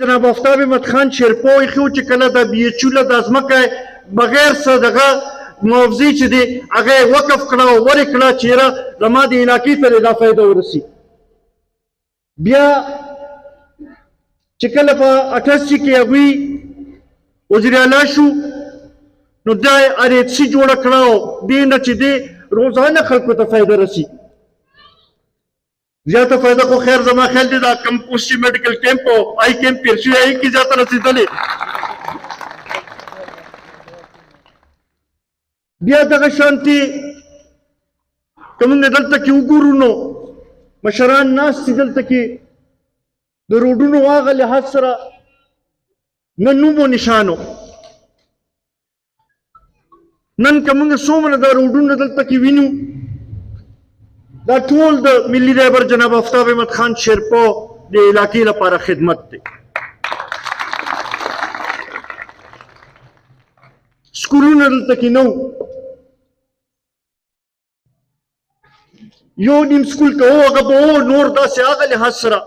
جناب آفتاب احمد خان شیرپو ایښو چې کله د بي ایچ یو له دا ځمکه بغیر څه دغه معاوضې چې دی هغه یې وقف کړه او ورې کړه چې یاره زما د علاقې ته دا فایده ورسي. بیا چې کله په 88 کې هغوی وزیر اعلی شو نو دا RHC جوړه کړه او دې نه چې دی روزانه خلکو ته فایده رسي. زیاته فایده خو خیر زما خیال دی دا کم پوسټي میډیکل کیمپ او آی کیمپ تېر شوی هغې کې زیاته رسېدلې. بیا دغه شانتې که موږ دلته کې وګورو نو مشران ناست دي دلته کې د روډونو هغه لحاظ سره نه نوم و نشانو. نن که موږ څومره دا روډونه دلته کې وینو دا ټول د ملي رهبر جناب آفتاب احمد خان شیرپو د علاقې لپاره خدمت دی. سکولونه دلته کې نه و، یو نیم سکول که و هغه به و، نور داسې هغه لحاظ سره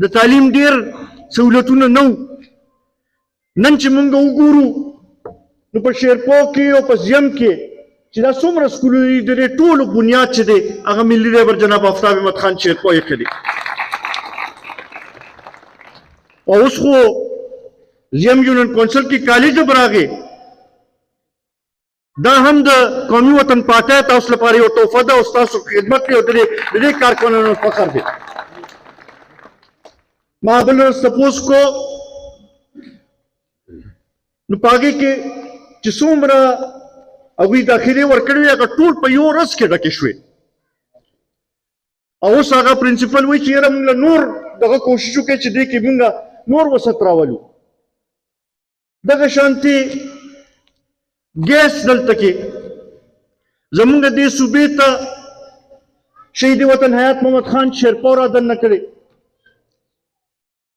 د تعلیم ډېر سهولتونه نه و. نن چې موږ وګورو نو په شیرپو کې او په زیم کې چې دا څومره سکولونه دي د دې ټولو بنیاد چې دی هغه ملي رهبر جناب آفتاب احمد خان شیرپو ایښی. او اوس خو زیم یونین کونسل کې کالج هم راغی، دا هم د قومي وطن پارټۍ تاسو لپاره یو تحفه ده او ستاسو خدمت کې د دې کارکوونانو فخر دی. ما بل ورځ تپوس کو نو په هغې کې چې څومره هغوی داخلې ورکړې وې هغه ټول په یو ورځ کې ډکې شوې. او اوس هغه پرنسپل وایي چې یاره موږ له نور دغه کوشش وکړئ چې دې کې موږ نور وسعت راولو. دغه شانتې ګیس دلته کې زموږ دې صوبې ته شهید وطن حیات محمد خان شیرپو را دننه کړې،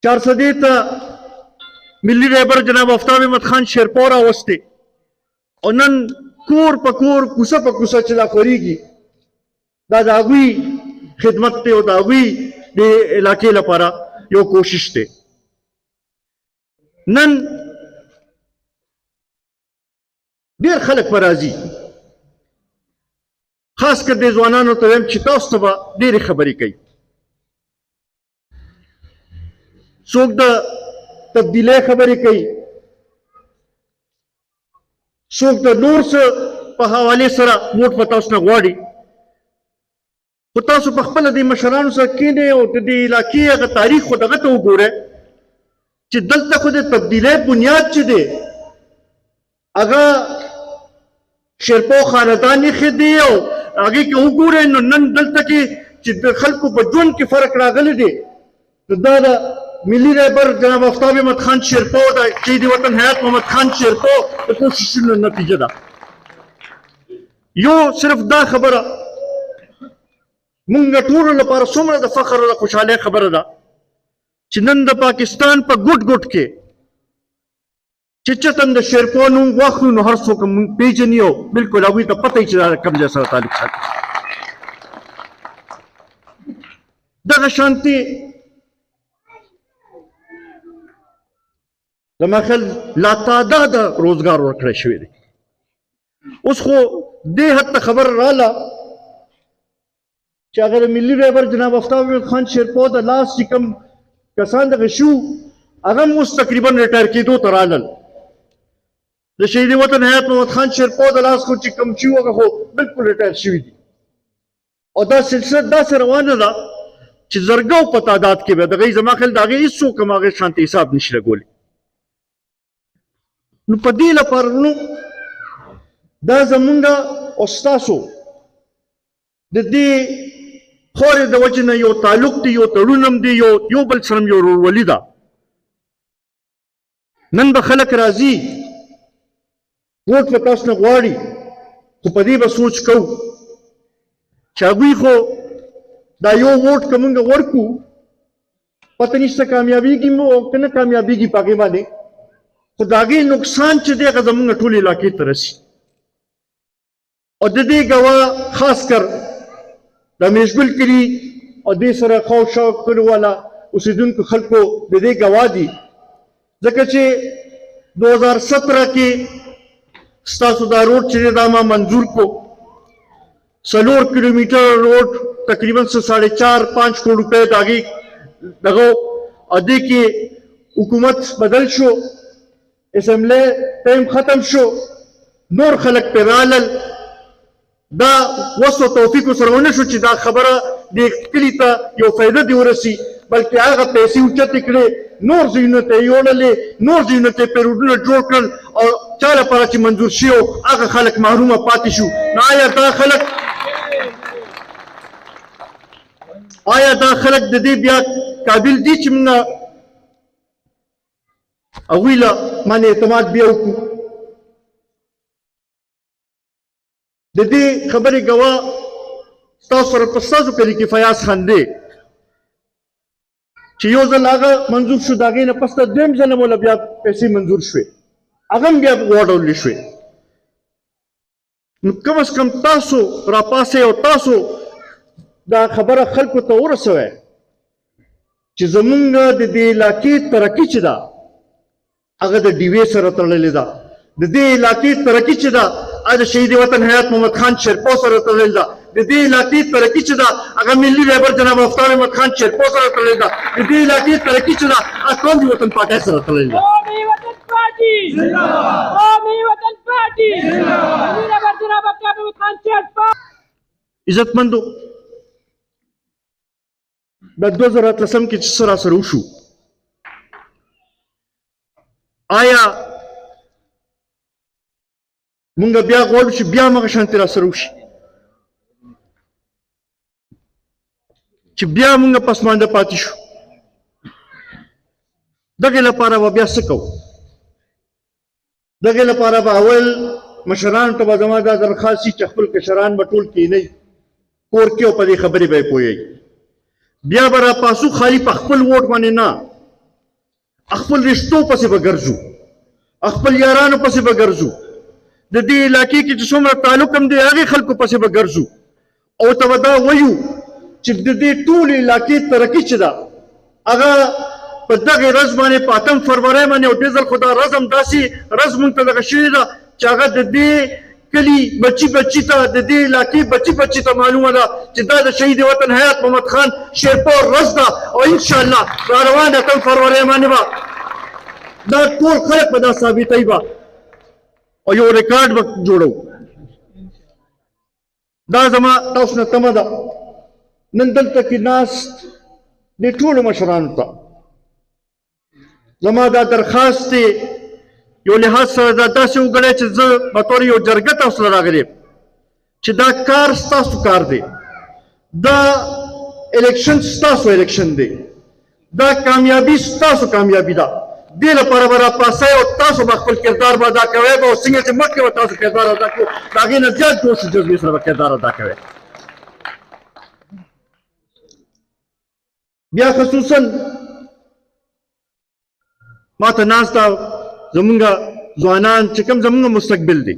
400 ته ملي رهبر جناب آفتاب احمد خان شیرپو راوستې او نن کور په کور کوڅه په کوڅه چې دا خورېږي دا د هغوی خدمت دی او د هغوی د علاقې لپاره یو کوشش دی. نن ډېر خلک په راځي، خاص کر دې ځوانانو ته وایم چې تاسو ته به ډېرې خبرې کوي. څوک د تبدیلۍ خبرې کوي، څوک د نور څه په حوالې سره ووټ په تاسو نه غواړي. خو تاسو په خپله د مشرانو سره کښېنئ او د دې علاقې هغه تاریخ خو دغه ته وګورئ چې دلته خو د تبدیلۍ بنیاد چې دی هغه شیرپو خاندان ایښی دی او هغې کې وګورئ نو نن دلته کې چې د خلکو په ژوند کې فرق راغلی دی نو دا د ملي رهبر جناب آفتاب احمد خان شیرپو د شهید وطن حیات محمد خان شیرپو د کوششونو نتیجه ده. یو صرف دا خبره مونږ ټولو لپاره څومره د فخر او د خوشحالۍ خبره ده چې نن د پاکستان په ګوټ ګوټ کې چې چتن د شیرپو نوم واخلو نو هر څوک مونږ پېژني او بلکل هغوی ته پته وي چې دا کوم ځای سره تعلق ساتي. دغه شانتې زما خیال لاتعداده روزګار ورکړی شوی دی. اوس خو دې حد ته خبر راله چې هغه د ملي رهبر جناب آفتاب احمد خان شیرپو د لاس چې کوم کسان دغه شو هغه هم اوس تقریبا ریټایر کېدو ته رالل. د شهید وطن حیات محمد خان شیرپو د لاس خو چې کوم شي هغه خو بلکل ریټایر شوي دي او دا سلسله داسې روانه ده چې زرګو په تعداد کې به د هغې زما خیال د هغې هېڅوک هم هغې شانتې حساب نشي لګولی. نو په دې لپاره نو دا زمونږ او ستاسو د دې خورې د وجې نه یو تعلق دی، یو تړون هم دی، یو بل سره یو ورورولي ده. نن به خلک راځي ووټ به تاسو نه غواړي خو په دې به سوچ کوو چې هغوی خو دا یو ووټ که مونږ ورکړو پته نشته کامیابېږي مو او که نه کامیابېږي په هغې باندې خو د هغې نقصان چې دی هغه زمونږ ټولې علاقې ته رسي. او د دې ګواه خاص کر د میشګل کلي او دې سره خو شاو کلو والا اوسیدونکو خلکو د دې ګواه دي، ځکه چې 2017 کې ستاسو دا روډ چې دی دا ما منظور کو، 4 کیلومیټر روډ تقریبا 4.5 کروڑ روپے د هغې دغه او دې کې حکومت بدل شو، اسمبلی ټایم ختم شو، نور خلک پرې رالل. دا وس او توفیق سره ونه شو چې دا خبره دې کلي ته یو فایده دې ورسي، بلکې هغه پیسې اوچتې کړې، نور ځایونو ته یې یوړلې، نور ځایونو ته یې پیروډونه جوړ کړل او چا لپاره چې منظور شوي وو هغه خلک محرومه پاتې شو. نو آیا دا خلک د دې بیا قابل دي چې موږ هغوی له باندې اعتماد بیا وکړو؟ د دې خبرې ګواه ستاسو سره په ستاسو کلي کې فیاض خان دی چې یو ځل هغه منظور شو، د هغې نه پس ته دویم ځل هم له بیا پیسې منظور شوې، هغه هم بیا واډولې شوې. نو کم از کم تاسو راپاسئ او تاسو دا خبره خلکو ته ورسوئ چې زمونږ د دې علاقې ترقي چې ده هغه د ډیوې سره تړلې ده، د دې علاقې ترقي چې ده هغه د شهید وطن حیات محمد خان شیرپو سره تړلې ده، د دې علاقې ترقي چې ده هغه ملي رهبر جناب افطار احمد خان شیرپو سره تړلې ده، د دې علاقې ترقي چې ده هغه قومي وطن پارټۍ سره تړلې ده. قومي وطن پارټي قومي وطن پارټي ملي رهبر جناب افطار احمد خان شیرپو. عزتمندو، د 2013 کې چې څه راسره وشو، آیا مونږ بیا غواړو چې بیا همغه شانتې راسره وشي، چې بیا مونږ پسمانده پاتې شو؟ دغې لپاره به بیا څه کوو؟ دغې لپاره به اول مشرانو ته به زما دا درخواست وي چې خپل کشران به ټول کښېنئ کور کې او په دې خبرې به یې پوهېږي. بیا به راپاسو خالي په خپل ووټ باندې نه، خپل رشتو پسې به ګرځو، خپل یارانو پسې به ګرځو، د دې علاقې کې چې څومره تعلق هم دی هغې خلکو پسې به ګرځو او ته به دا وایو چې د دې ټولې علاقې ترقي چې ده هغه په دغې ورځ باندې په 8 فروری باندې او دې ځل خو دا ورځ هم داسې ورځ مونږ ته دغه شوې ده چې هغه د دې کلی بچی بچی ته د دې علاقې بچی بچی ته معلومه ده چې دا د شهید وطن حیات محمد خان شیرپو ورځ ده او انشاءالله را روانه 8 فروری باندې به دا ټول خلک به دا ثابتوي به او یو ریکارډ به جوړو. دا زما تاسو نه تمه ده نن دلته کې ناست د ټولو مشرانو ته زما دا درخواست دی، یو لحاظ سره دا داسې وګڼئ چې زه بطور یو جرګه تاسو سره راغلی چې دا کار ستاسو کار دی، دا الیکشن ستاسو الیکشن دی، دا کامیابي ستاسو کامیابي ده. دې لپاره به راپاسئ او تاسو به خپل کردار به ادا کوئ او څنګه چې مخکې به تاسو کردار ادا کړو د هغې نه زیات جوش و جذبې سره به کردار ادا کوئ. بیا خصوصا ما ته ناسته زمونږ ځوانان چې کوم زمونږ مستقبل دی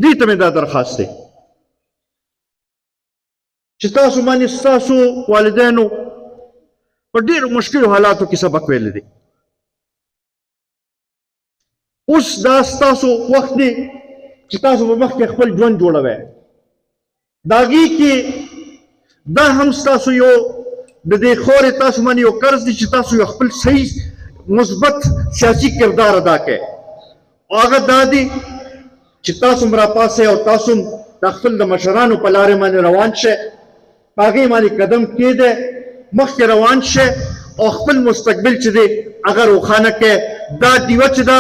دې ته مې دا درخواست دی چې تاسو باندې ستاسو والدینو په ډېرو مشکلو حالاتو کې سبق ویلی دی. اوس دا ستاسو وخت دی چې تاسو په مخکې خپل ژوند جوړوئ، د هغې کې دا هم ستاسو یو د دې خورې تاسو باندې یو قرض دی چې تاسو یو خپل صحیح مثبت سیاسي کردار ادا کړئ او هغه دا دی چې تاسو هم راپاسئ او تاسو هم د خپل د مشرانو په لارې باندې روان شئ، په هغې باندې قدم کېږدئ، مخکې روان شئ او خپل مستقبل چې دی هغه روښانه کړئ. دا ډیوه چې ده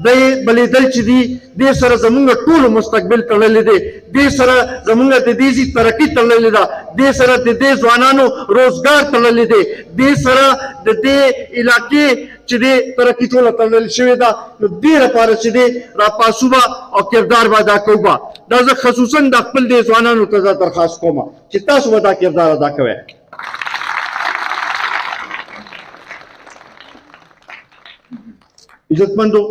دی بلیدل چې دي دې سره زمونږ ټولو مستقبل تړلی دی، دې سره زمونږ د دې ځي ترقي تړلې ده، دې سره د دې ځوانانو روزګار تړلی دی، دې سره د دې علاقې چې دی ترقي ټوله تړل شوې ده. نو دې لپاره چې دی راپاسو به او کردار به ادا کوو به. دا زه خصوصا د خپل دې ځوانانو ته درخواست کوم چې تاسو به دا کردار ادا کوئ. عزتمندو،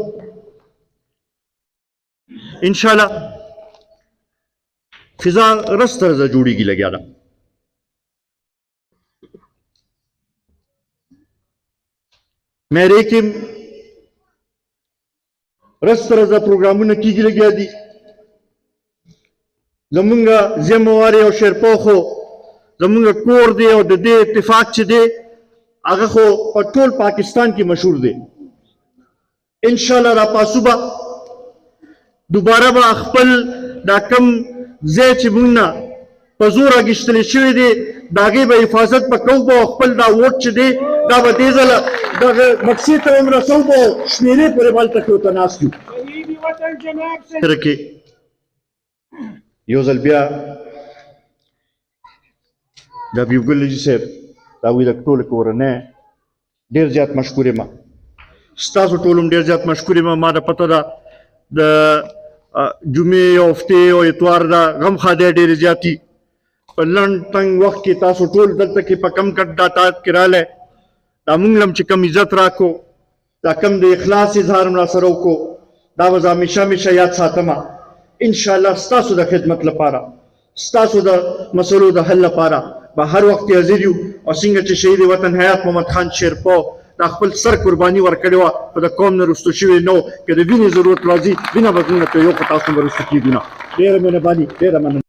انشاءالله فضا رس طرزه جوړیږي لګیا ده. مېرې کې رس تر ورځه پروګرامونه کېږي لګیا دي. زمونږ ذمواري او شیرپوخو زمونږ کور دی او د دې اتفاق چې دی هغه خو په ټول پاکستان کې مشهور دی. انشاءالله را پاسو به دوباره به خپل دا کم ځای چې مونږ نه په زور اخیستلی شوی دی د هغې به حفاظت به کوو به خپل دا ووټ چې دی دا به دې ځله دغه مقصد ته هم رسوو به شمېرې پورې به هلته کې ورته ناست یو. شهید وطن جناب سره کې یو ځل بیا د حبیب ګل حاجي صاحب د هغوی د ټولو کورنۍ ډېر زیات مشکور یم. ستاسو ټول هم ډېر زیات مشکور یم. ما د پته ده د جمعې او هفتې او اتوار دا غم خادی ډېرې زیاتي په لنډ تنګ وخت کې تاسو ټول دلته کې په کم کټ دا تعداد کې رالی دا مونږ هم چې کم عزت راکړو دا کم د اخلاص اظهار هم راسره وکړو دا به زه همیشه یاد ساتمه. انشاءالله ستاسو د خدمت لپاره ستاسو د مسلو د حل لپاره به هر وخت حاضر یو. او څنګه چې شهید وطن حیات محمد خان شیرپو دا خپل سر قرباني ورکړې وه په د قوم نه رستو شوی نه و که د وینې ضرورت راځي وینه به زموږ نه کوي یو خو تاسو نه به رستو کېږو نه. ډېره مهرباني ډېره مننه.